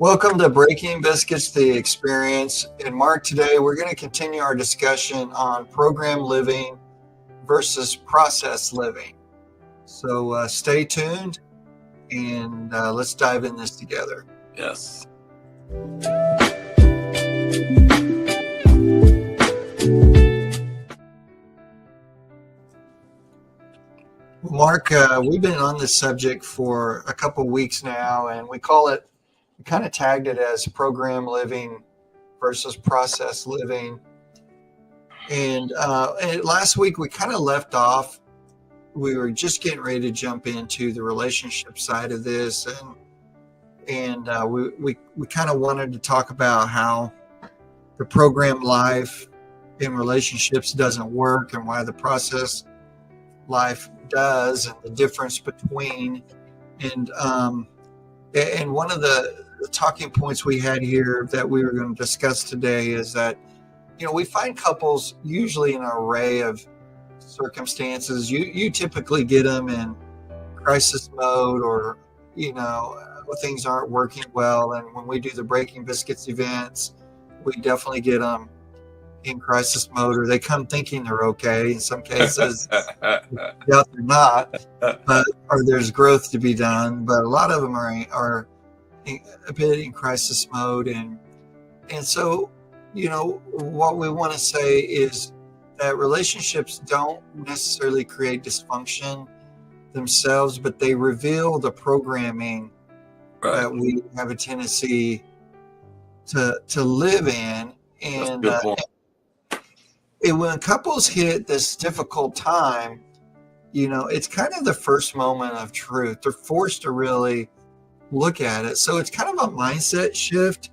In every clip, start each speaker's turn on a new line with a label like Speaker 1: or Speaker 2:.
Speaker 1: Welcome to Breaking Biscuits, the Experience. And Mark, today we're going to continue our discussion on program living versus process living. So stay tuned and let's dive in this together.
Speaker 2: Yes.
Speaker 1: Mark, we've been on this subject for a couple weeks now, and we kind of tagged it as program living versus process living. And last week we kind of left off. We were just getting ready to jump into the relationship side of this, and we kind of wanted to talk about how the program life in relationships doesn't work and why the process life does, and the difference between. And one of the talking points we had here that we were going to discuss today is that, we find couples usually in an array of circumstances. You typically get them in crisis mode, or things aren't working well. And when we do the Breaking Biscuits events, we definitely get them in crisis mode, or they come thinking they're okay. In some cases, they're not, or there's growth to be done. But a lot of them are a bit in crisis mode, and so what we want to say is that relationships don't necessarily create dysfunction themselves, but they reveal the programming that we have a tendency to live in. And when couples hit this difficult time, it's kind of the first moment of truth. They're forced to really look at it. So it's kind of a mindset shift.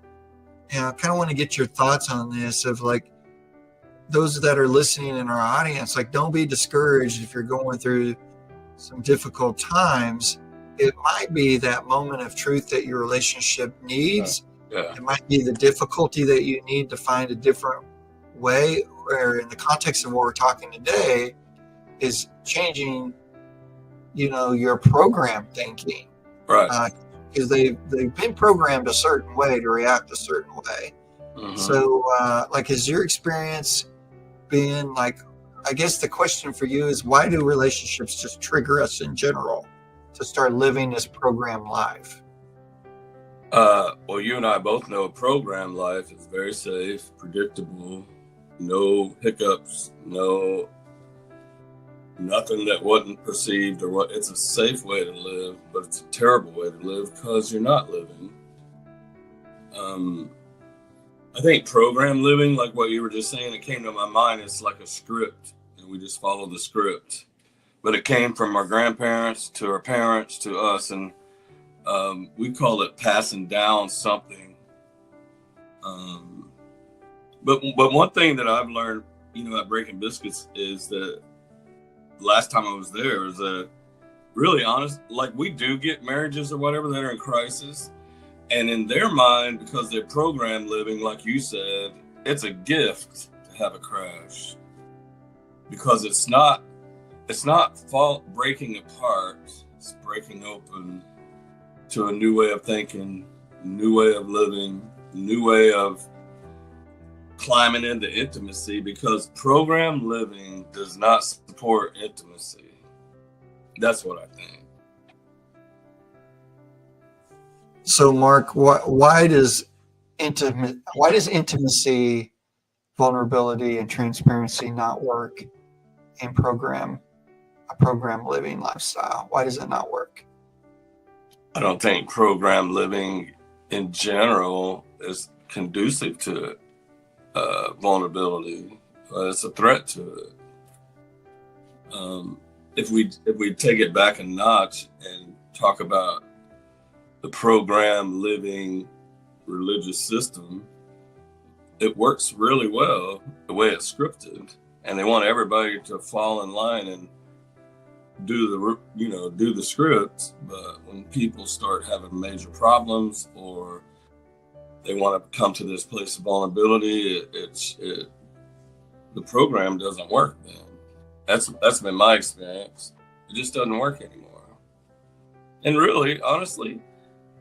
Speaker 1: And I kind of want to get your thoughts on this, of like those that are listening in our audience, like, don't be discouraged if you're going through some difficult times. It might be that moment of truth that your relationship needs.
Speaker 2: Yeah.
Speaker 1: It might be the difficulty that you need to find a different way, or in the context of what we're talking today is changing, your program thinking.
Speaker 2: Right.
Speaker 1: Because they've been programmed a certain way to react a certain way. Mm-hmm. So, has your experience been like, I guess the question for you is, why do relationships just trigger us in general to start living this program life?
Speaker 2: Well, you and I both know a program life is very safe, predictable, no hiccups, nothing that wasn't perceived, or what. It's a safe way to live, but it's a terrible way to live because you're not living. I think program living, like what you were just saying, it came to my mind. It's like a script, and we just follow the script. But it came from our grandparents to our parents to us, and we call it passing down something. But one thing that I've learned, at Breaking Biscuits, is that last time I was there, is that really honest, like, we do get marriages or whatever that are in crisis, and in their mind, because they're program living, like you said, it's a gift to have a crash, because it's not fault breaking apart, it's breaking open to a new way of thinking, new way of living, new way of climbing into intimacy, because program living does not support intimacy. That's what I think.
Speaker 1: So, Mark, why does intimacy, vulnerability, and transparency not work in a program living lifestyle? Why does it not work?
Speaker 2: I don't think program living in general is conducive to it. Vulnerability, it's a threat to it. If we take it back a notch and talk about the program living religious system, it works really well the way it's scripted, and they want everybody to fall in line and do the script. But when people start having major problems, or they want to come to this place of vulnerability, the program doesn't work then. That's been my experience. It just doesn't work anymore. And really, honestly,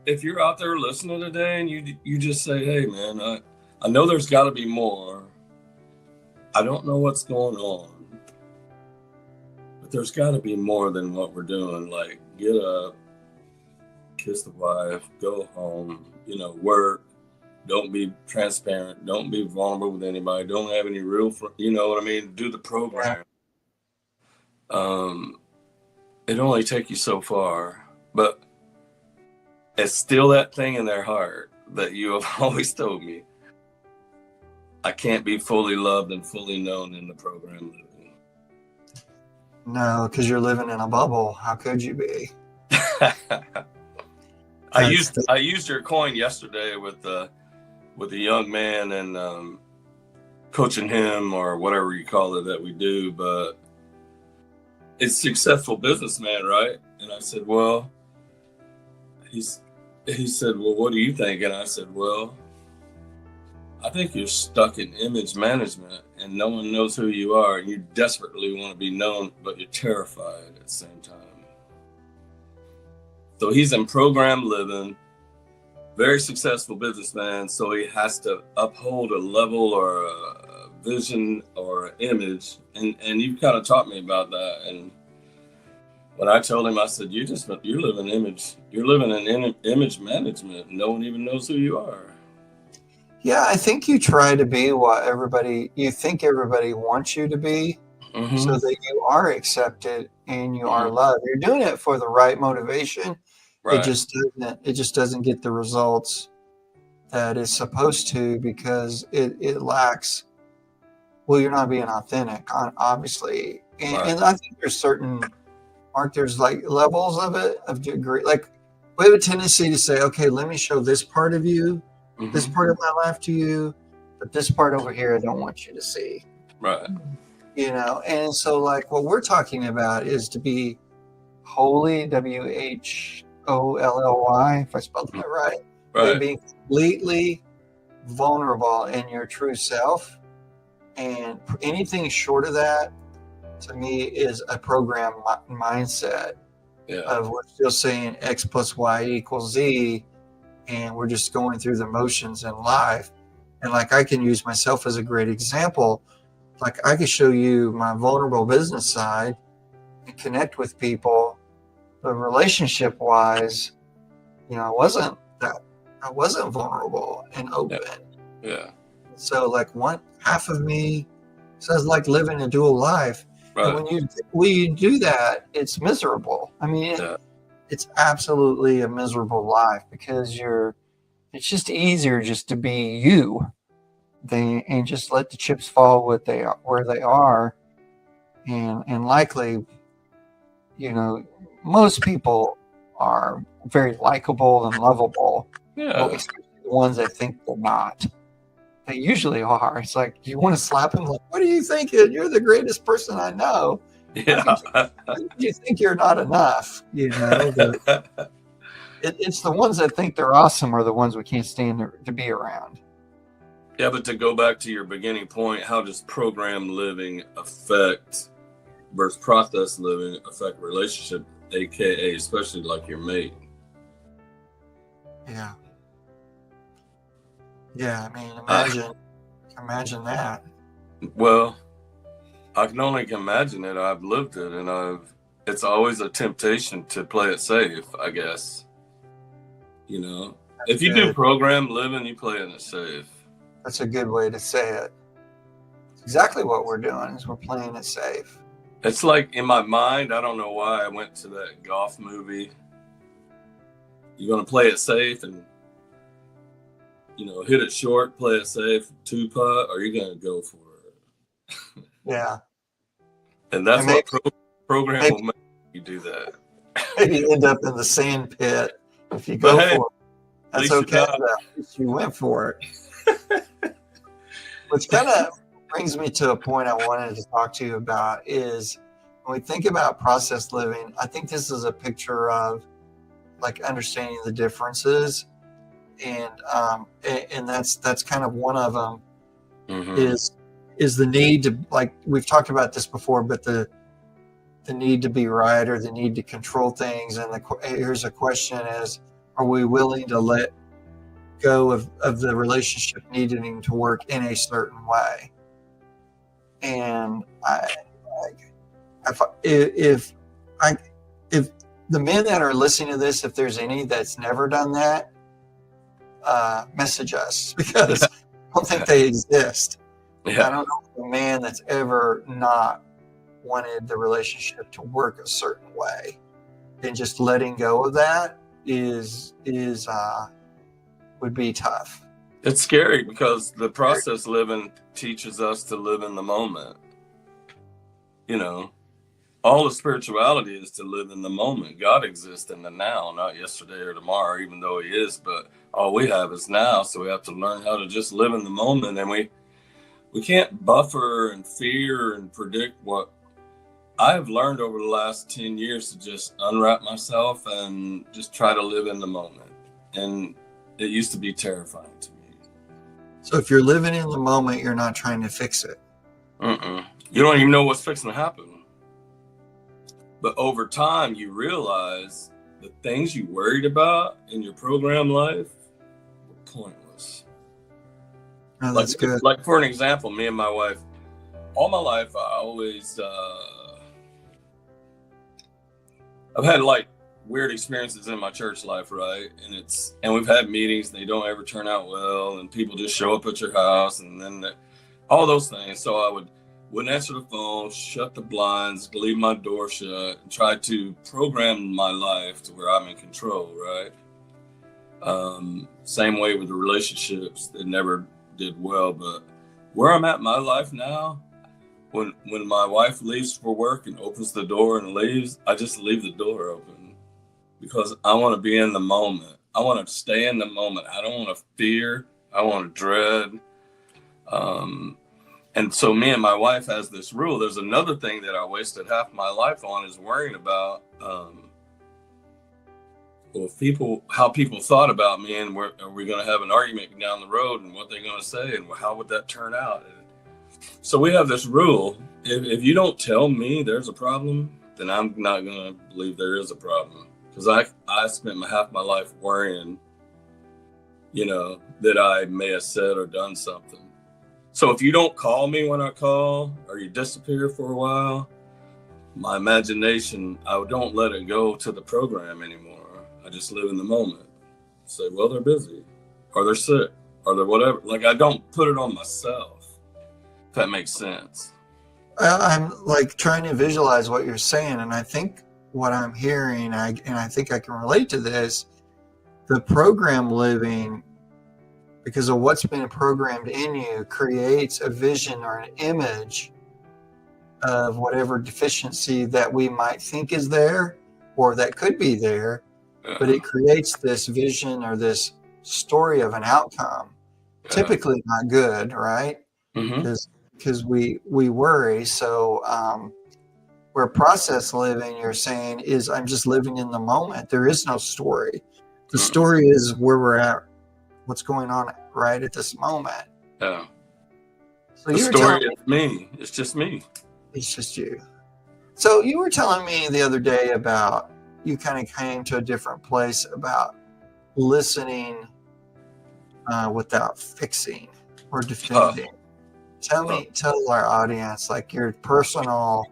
Speaker 2: if you're out there listening today and you just say, hey man, I know there's got to be more. I don't know what's going on, but there's got to be more than what we're doing. Like, get up, kiss the wife, go home, work. Don't be transparent. Don't be vulnerable with anybody. Don't have any real, you know what I mean? Do the program. It only take you so far, but it's still that thing in their heart that you have always told me. I can't be fully loved and fully known in the program living.
Speaker 1: No, because you're living in a bubble. How could you be?
Speaker 2: I used your coin yesterday with a young man and coaching him or whatever you call it that we do, but it's successful businessman, right? And I said, well, he said, well, what do you think? And I said, well, I think you're stuck in image management and no one knows who you are and you desperately want to be known, but you're terrified at the same time. So he's in program living, very successful businessman. So he has to uphold a level or a vision or an image. And you kind of taught me about that. And when I told him, I said, you're living in image management. No one even knows who you are.
Speaker 1: Yeah, I think you try to be what you think everybody wants you to be, so that you are accepted and you are loved. You're doing it for the right motivation. Right. It just doesn't get the results that it's supposed to because it lacks. Well, you're not being authentic, obviously, and I think there's like levels of it of degree. Like we have a tendency to say, okay, let me show this part of you. This part of my life to you, but this part over here I don't want you to see.
Speaker 2: Right.
Speaker 1: And so like what we're talking about is to be holy, WHOLLY, if I spelled that right. Right. Being completely vulnerable in your true self. And anything short of that, to me, is a program mindset of we're still saying X plus Y equals Z. And we're just going through the motions in life. And like, I can use myself as a great example. Like I could show you my vulnerable business side and connect with people, but relationship wise, I wasn't vulnerable and open.
Speaker 2: Yeah.
Speaker 1: So like one half of me says like living a dual life. Right. And when you do that, it's miserable. I mean, it's absolutely a miserable life because it's just easier just to be you and just let the chips fall where they are. And likely, most people are very likable and lovable. Yeah. Especially the ones that think they're not. They usually are. It's like you want to slap them like, what are you thinking? You're the greatest person I know. Yeah. You think you're not enough, It's the ones that think they're awesome are the ones we can't stand to be around.
Speaker 2: Yeah, but to go back to your beginning point, how does program living affect versus process living affect relationship, aka especially like your mate?
Speaker 1: Yeah. Yeah, I mean, imagine that. Well,
Speaker 2: I can only imagine it. I've lived it, and it's always a temptation to play it safe, I guess. If you do program living, you play it safe.
Speaker 1: That's a good way to say it. Exactly what we're doing is we're playing it safe.
Speaker 2: It's like in my mind, I don't know why I went to that golf movie. You're going to play it safe and, hit it short, play it safe, 2-putt, or you're going to go for it.
Speaker 1: Yeah.
Speaker 2: And that's what program will make you do that.
Speaker 1: You end up in the sand pit if you go for it. That's okay. At least you went for it. Which kind of brings me to a point I wanted to talk to you about is when we think about process living, I think this is a picture of like understanding the differences. And that's kind of one of them is the need to, like we've talked about this before, but the need to be right or the need to control things. And here's a question is, are we willing to let go of the relationship needing to work in a certain way? And if the men that are listening to this, if there's any that's never done that, message us, because I don't think they exist.
Speaker 2: Yeah.
Speaker 1: I don't know a man that's ever not wanted the relationship to work a certain way, and just letting go of that would be tough.
Speaker 2: It's scary because the process living teaches us to live in the moment. You know, all the spirituality is to live in the moment. God exists in the now, not yesterday or tomorrow, even though he is, but all we have is now. So we have to learn how to just live in the moment, and we can't buffer and fear and predict what. I have learned over the last 10 years to just unwrap myself and just try to live in the moment. And it used to be terrifying to me.
Speaker 1: So if you're living in the moment, you're not trying to fix it.
Speaker 2: You don't even know what's fixing to happen. But over time, you realize the things you worried about in your program life were pointless.
Speaker 1: Oh, that's good.
Speaker 2: Like, for an example, me and my wife, all my life, I always... I've had like weird experiences in my church life, right? And we've had meetings, they don't ever turn out well, and people just show up at your house, and then all those things. So I wouldn't answer the phone, shut the blinds, leave my door shut, and try to program my life to where I'm in control, right? Same way with the relationships that never did well. But where I'm at in my life now, when my wife leaves for work and opens the door and leaves, I just leave the door open because I want to be in the moment. I want to stay in the moment. I don't want to fear. I want to dread. And so me and my wife has this rule. There's another thing that I wasted half my life on, is worrying about how people thought about me, and are we going to have an argument down the road, and what they're going to say, and how would that turn out? So we have this rule: if you don't tell me there's a problem, then I'm not going to believe there is a problem, because I spent half my life worrying, that I may have said or done something. So if you don't call me when I call, or you disappear for a while, my imagination, I don't let it go to the program anymore. I just live in the moment. Say, well, they're busy, or they're sick, or they're whatever. Like, I don't put it on myself. If that makes sense.
Speaker 1: I'm like trying to visualize what you're saying, and I think what I'm hearing, and I think I can relate to this, the program living, because of what's been programmed in you, creates a vision or an image of whatever deficiency that we might think is there or that could be there, but it creates this vision or this story of an outcome, typically not good, right? Because we worry. So where process living, you're saying, is I'm just living in the moment. There is no story. The story is where we're at, what's going on right at this moment.
Speaker 2: Yeah.
Speaker 1: So
Speaker 2: the story is me. It's just me.
Speaker 1: It's just you. So you were telling me the other day about you kind of came to a different place about listening without fixing or defending. Tell our audience like your personal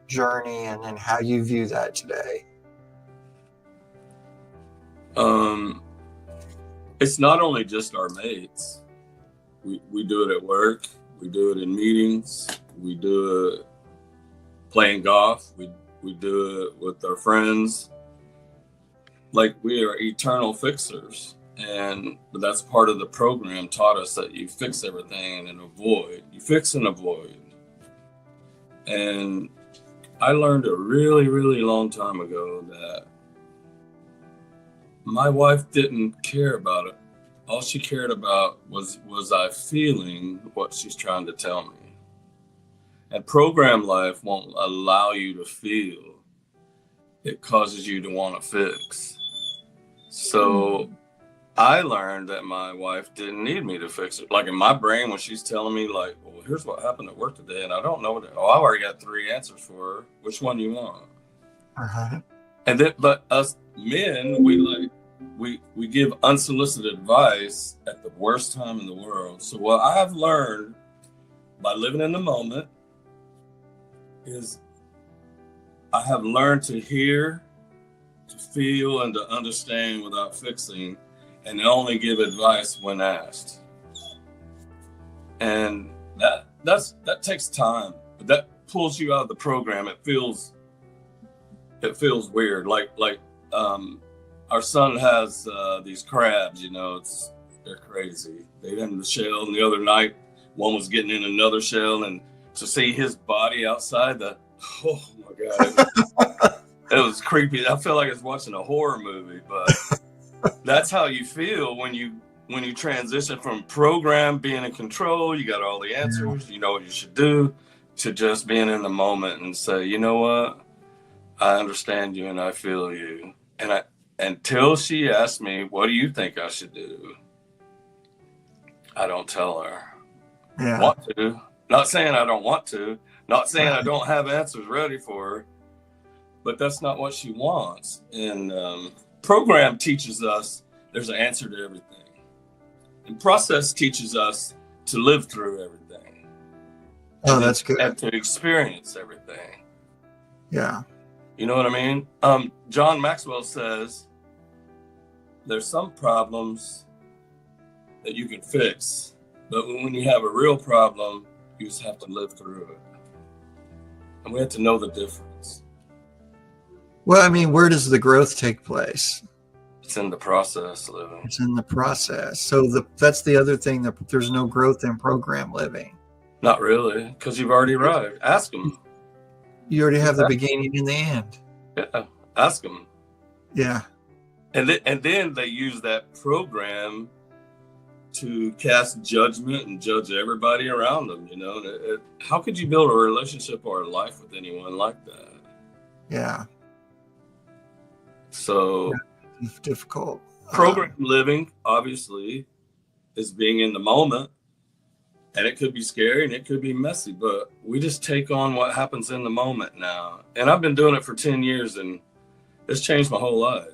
Speaker 1: journey and then how you view that today.
Speaker 2: It's not only just our mates. We do it at work. We do it in meetings. We do it playing golf. We do it with our friends. Like, we are eternal fixers. And that's part of the program, taught us that you fix everything and avoid. You fix and avoid. And I learned a really, really long time ago that my wife didn't care about it. All she cared about was I feeling what she's trying to tell me. And program life won't allow you to feel. It causes you to want to fix. So I learned that my wife didn't need me to fix it. Like, in my brain, when she's telling me, like, well, here's what happened at work today, and I don't know I already got 3 answers for her. Which one do you want?
Speaker 1: Uh-huh.
Speaker 2: And then, but us men, we we give unsolicited advice at the worst time in the world. So what I have learned by living in the moment is I have learned to hear, to feel, and to understand without fixing, and only give advice when asked. And that takes time, but that pulls you out of the program. It feels weird. Like our son has these crabs, they're crazy. They in the shell, and the other night one was getting in another shell, and to see his body outside oh my God, it was creepy. I feel like I was watching a horror movie, but that's how you feel when you transition from program being in control, you got all the answers, you know what you should do, to just being in the moment and say, you know what, I understand you and I feel you. And until she asked me, what do you think I should do? I don't tell her.
Speaker 1: Yeah.
Speaker 2: Want to. Not saying I don't want to. Not saying I don't have answers ready for her. But that's not what she wants. And program teaches us there's an answer to everything. And process teaches us to live through everything.
Speaker 1: Oh, that's good.
Speaker 2: And to experience everything.
Speaker 1: Yeah.
Speaker 2: You know what I mean? John Maxwell says there's some problems that you can fix, but when you have a real problem, you just have to live through it. And we have to know the difference.
Speaker 1: Well, I mean, where does the growth take place?
Speaker 2: It's in the process living.
Speaker 1: It's in the process. So that's the other thing, that there's no growth in program living.
Speaker 2: Not really, because you've already arrived. Ask them.
Speaker 1: You already have the beginning and the end.
Speaker 2: Yeah, ask them.
Speaker 1: Yeah.
Speaker 2: And then they use that program to cast judgment and judge everybody around them, how could you build a relationship or a life with anyone like that?
Speaker 1: Yeah.
Speaker 2: So
Speaker 1: it's difficult.
Speaker 2: Program living, obviously, is being in the moment, and it could be scary and it could be messy, but we just take on what happens in the moment now. And I've been doing it for 10 years, and it's changed my whole life.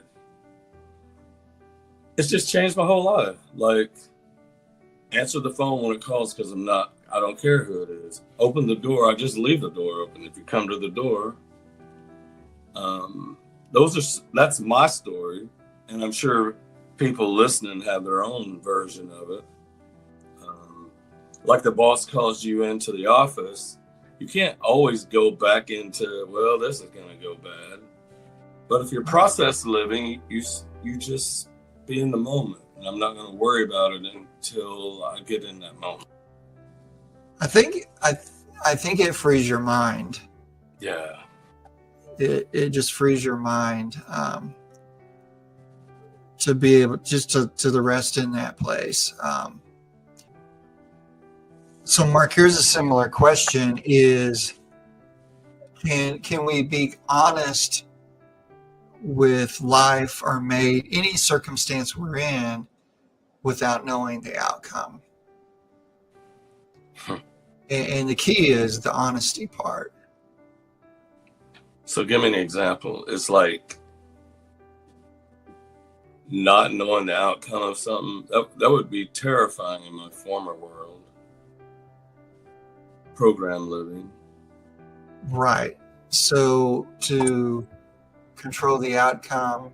Speaker 2: It's just changed my whole life. Like, answer the phone when it calls, because I don't care who it is. Open the door. I just leave the door open if you come to the door. That's my story. And I'm sure people listening have their own version of it. Like the boss calls you into the office, you can't always go back into, well, this is going to go bad. But if you're process living, you just be in the moment. And I'm not going to worry about it until I get in that moment.
Speaker 1: I think it frees your mind.
Speaker 2: Yeah.
Speaker 1: It just frees your mind to be able just to the rest in that place. So Mark, here's a similar question: is can we be honest with life or any circumstance we're in without knowing the outcome? And the key is the honesty part.
Speaker 2: So give me an example. It's like not knowing the outcome of something. That would be terrifying in my former world. Program living.
Speaker 1: Right. So to control the outcome,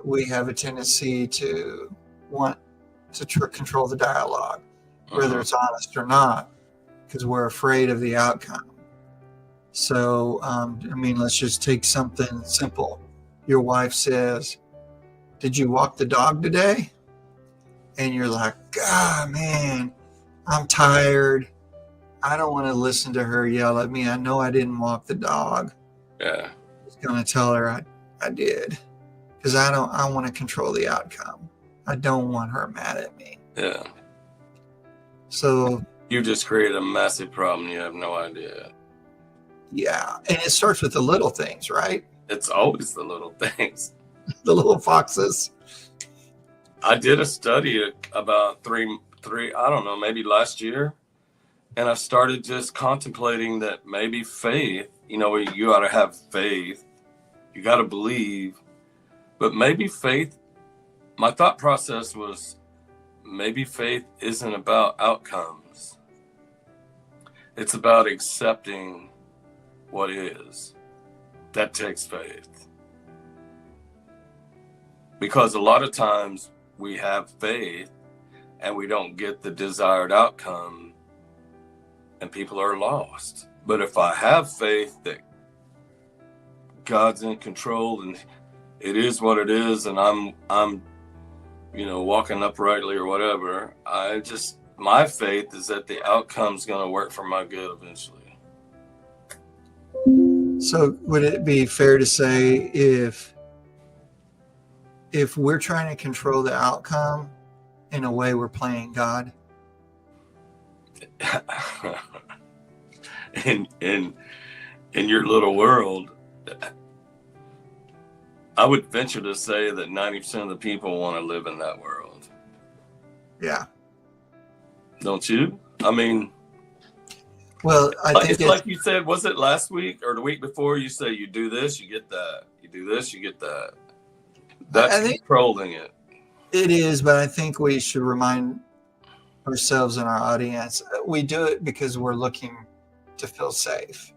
Speaker 1: we have a tendency to want to control the dialogue, whether it's honest or not, because we're afraid of the outcome. So, let's just take something simple. Your wife says, "Did you walk the dog today?" And you're like, "God, man, I'm tired. I don't want to listen to her yell at me. I know I didn't walk the dog."
Speaker 2: Yeah.
Speaker 1: I was going to tell her I did, because I want to control the outcome. I don't want her mad at me.
Speaker 2: Yeah.
Speaker 1: So
Speaker 2: you just created a massive problem. You have no idea.
Speaker 1: Yeah. And it starts with the little things, right?
Speaker 2: It's always the little things.
Speaker 1: The little foxes.
Speaker 2: I did a study about three, I don't know, maybe last year. And I started just contemplating that maybe faith, you got to have faith. You got to believe. But maybe faith my thought process was maybe faith isn't about outcomes. It's about accepting what is. That takes faith. Because a lot of times we have faith and we don't get the desired outcome and people are lost. But if I have faith that God's in control and it is what it is, and I'm walking uprightly or whatever, my faith is that the outcome's going to work for my good eventually.
Speaker 1: So would it be fair to say if we're trying to control the outcome, in a way we're playing God?
Speaker 2: in your little world, I would venture to say that 90% of the people want to live in that world.
Speaker 1: Yeah.
Speaker 2: Don't you? I mean,
Speaker 1: well, I think
Speaker 2: it's like you said, was it last week or the week before? You say you do this, you get that. You do this, you get that. That's controlling it.
Speaker 1: It is, but I think we should remind ourselves and our audience, we do it because we're looking to feel safe.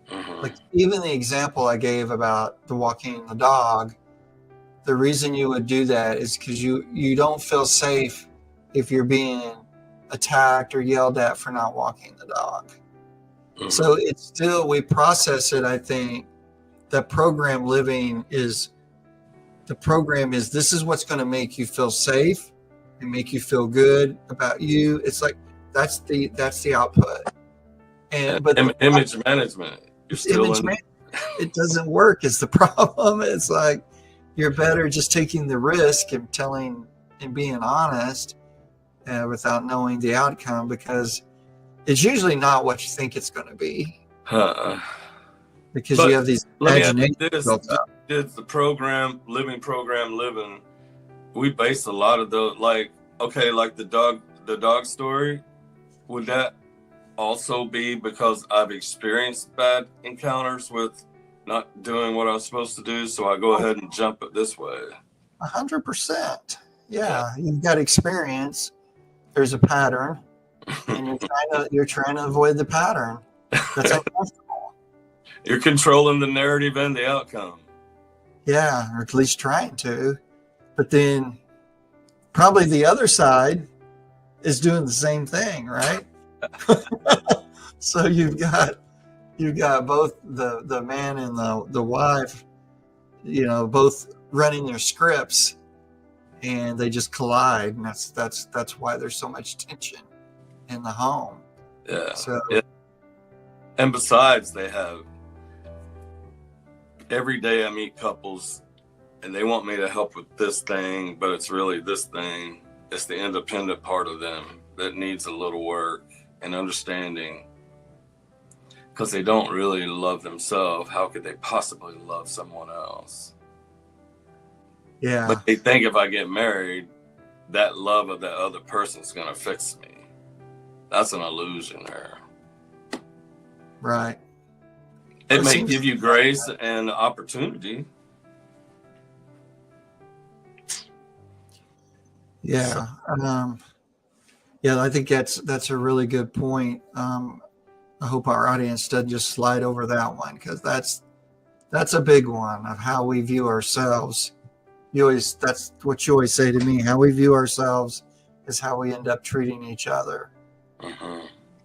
Speaker 1: Mm-hmm. Like even the example I gave about the walking the dog, the reason you would do that is because you don't feel safe if you're being attacked or yelled at for not walking the dog. Mm-hmm. So it's still, we process it. I think that program living is, this is what's going to make you feel safe and make you feel good about you. It's like, that's the output. But
Speaker 2: image management. You're still
Speaker 1: it doesn't work is the problem. It's like you're better just taking the risk and telling and being honest without knowing the outcome, because it's usually not what you think it's going to be. Because you have these imaginations built up.
Speaker 2: Did the program living, we base a lot of those, like the dog story, would that also be because I've experienced bad encounters with not doing what I was supposed to do, so I go ahead and jump it this way?
Speaker 1: 100%. Yeah, you've got experience. There's a pattern, and you're trying to avoid the pattern. That's uncomfortable.
Speaker 2: You're controlling the narrative and the outcome.
Speaker 1: Yeah, or at least trying to. But then probably the other side is doing the same thing, right? So you've got both the man and the wife, both running their scripts, and they just collide, and that's why there's so much tension in the home.
Speaker 2: Yeah. So and besides, they have, every day I meet couples and they want me to help with this thing, but it's really this thing. It's the independent part of them that needs a little work and understanding, because they don't really love themselves. How could they possibly love someone else?
Speaker 1: Yeah.
Speaker 2: But they think if I get married, that love of that other person's going to fix me. That's an illusion there.
Speaker 1: Right.
Speaker 2: It may give you grace and opportunity.
Speaker 1: Yeah. I think that's a really good point. I hope our audience doesn't just slide over that one, because that's a big one of how we view ourselves. That's what you always say to me. How we view ourselves is how we end up treating each other. Uh-huh.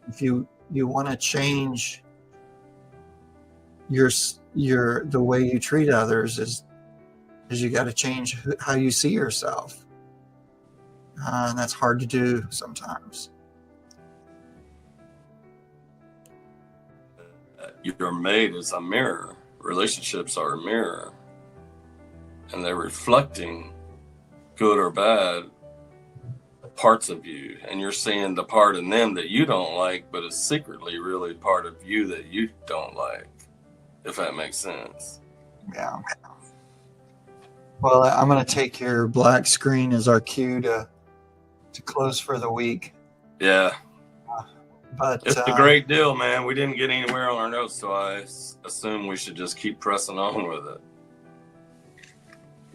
Speaker 1: If you want to change the way you treat others, is you got to change how you see yourself. And that's hard to do sometimes.
Speaker 2: You're made as a mirror. Relationships are a mirror. And they're reflecting, good or bad, parts of you. And you're seeing the part in them that you don't like, but is secretly really part of you that you don't like, if that makes sense.
Speaker 1: Yeah. Well, I'm going to take your black screen as our cue to close for the week.
Speaker 2: Yeah.
Speaker 1: But
Speaker 2: it's a great deal, man. We didn't get anywhere on our notes, so I assume we should just keep pressing on with it.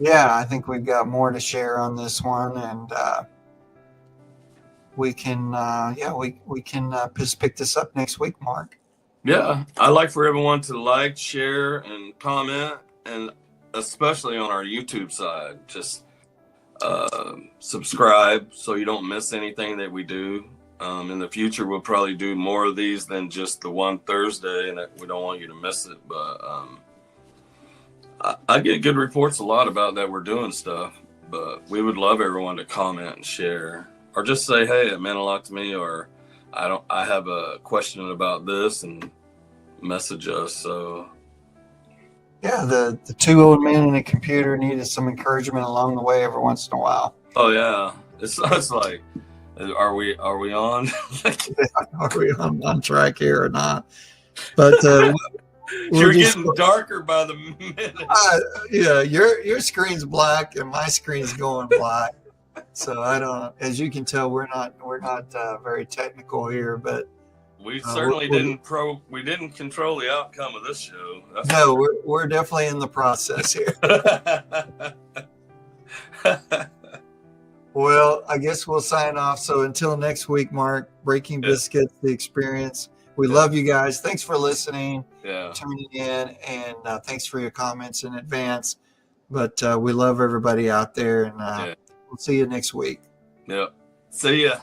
Speaker 1: Yeah, I think we've got more to share on this one, and we can, we can just pick this up next week, Mark.
Speaker 2: Yeah, I like for everyone to like, share, and comment, and especially on our YouTube side, just subscribe so you don't miss anything that we do. In the future, we'll probably do more of these than just the one Thursday, and we don't want you to miss it. But I get good reports a lot about that we're doing stuff, but we would love everyone to comment and share, or just say, "Hey, it meant a lot to me," or I have a question about this," and message us. So
Speaker 1: Yeah, the two old men and a computer needed some encouragement along the way every once in a while.
Speaker 2: oh yeah, it's like, are we on?
Speaker 1: Are we on track here or not? But
Speaker 2: You're getting darker by the minute.
Speaker 1: Yeah, your screen's black and my screen's going black. So I don't. As you can tell, we're not very technical here, but
Speaker 2: we certainly didn't control the outcome of this show.
Speaker 1: No, we're definitely in the process here. Well, I guess we'll sign off. So until next week, Mark, Breaking Biscuits, the experience. We love you guys. Thanks for listening, tuning in, and thanks for your comments in advance. But we love everybody out there, and we'll see you next week.
Speaker 2: Yep. See ya.